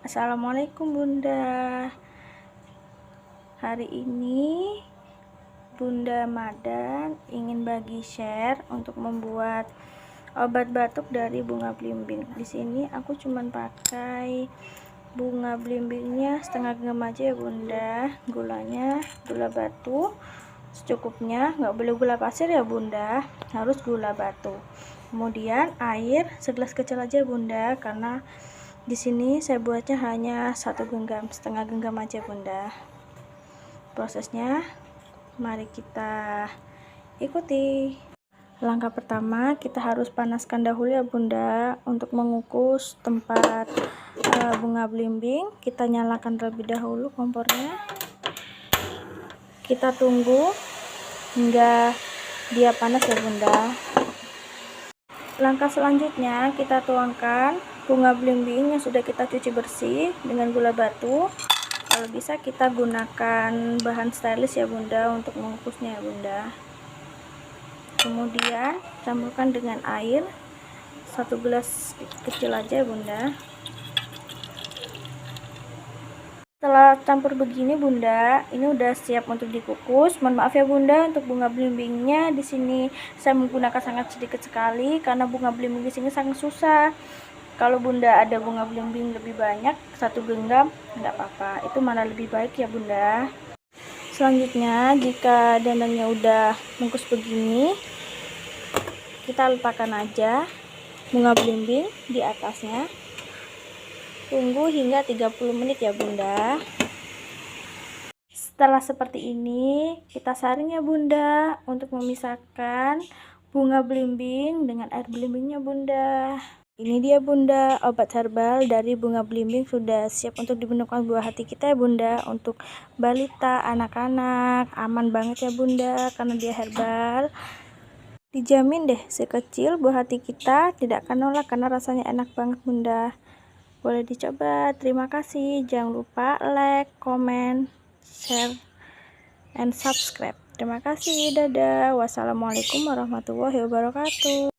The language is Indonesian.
Assalamualaikum Bunda. Hari ini Bunda Madan ingin bagi share untuk membuat obat batuk dari bunga belimbing. Di sini aku cuman pakai bunga belimbingnya setengah genggam aja ya Bunda. Gulanya gula batu secukupnya, nggak boleh gula pasir ya Bunda, harus gula batu. Kemudian air segelas kecil aja Bunda, karena di sini saya buatnya hanya 1 genggam, setengah genggam aja Bunda. Prosesnya mari kita ikuti. Langkah pertama, kita harus panaskan dahulu ya Bunda untuk mengukus tempat bunga belimbing. Kita nyalakan terlebih dahulu kompornya. Kita tunggu hingga dia panas ya Bunda. Langkah selanjutnya, kita tuangkan bunga belimbing yang sudah kita cuci bersih dengan gula batu. Kalau bisa kita gunakan bahan stainless ya Bunda untuk mengukusnya ya Bunda. Kemudian campurkan dengan air 1 gelas kecil aja Bunda. Setelah campur begini Bunda, ini udah siap untuk dikukus. Mohon maaf ya Bunda untuk bunga belimbingnya. Di sini saya menggunakan sangat sedikit sekali karena bunga belimbing di sini sangat susah. Kalau Bunda ada bunga belimbing lebih banyak, 1 genggam nggak apa-apa. Itu mana lebih baik ya Bunda. Selanjutnya, jika dananya udah bungkus begini, kita letakkan aja bunga belimbing di atasnya. Tunggu hingga 30 menit ya Bunda. Setelah seperti ini, kita saring ya Bunda untuk memisahkan bunga belimbing dengan air belimbingnya Bunda. Ini dia Bunda, obat herbal dari bunga belimbing sudah siap untuk diminumkan buah hati kita ya Bunda. Untuk balita, anak-anak, aman banget ya Bunda karena dia herbal. Dijamin deh sekecil buah hati kita tidak akan nolak karena rasanya enak banget Bunda. Boleh dicoba. Terima kasih. Jangan lupa like, comment, share, and subscribe. Terima kasih. Dadah. Wassalamualaikum warahmatullahi wabarakatuh.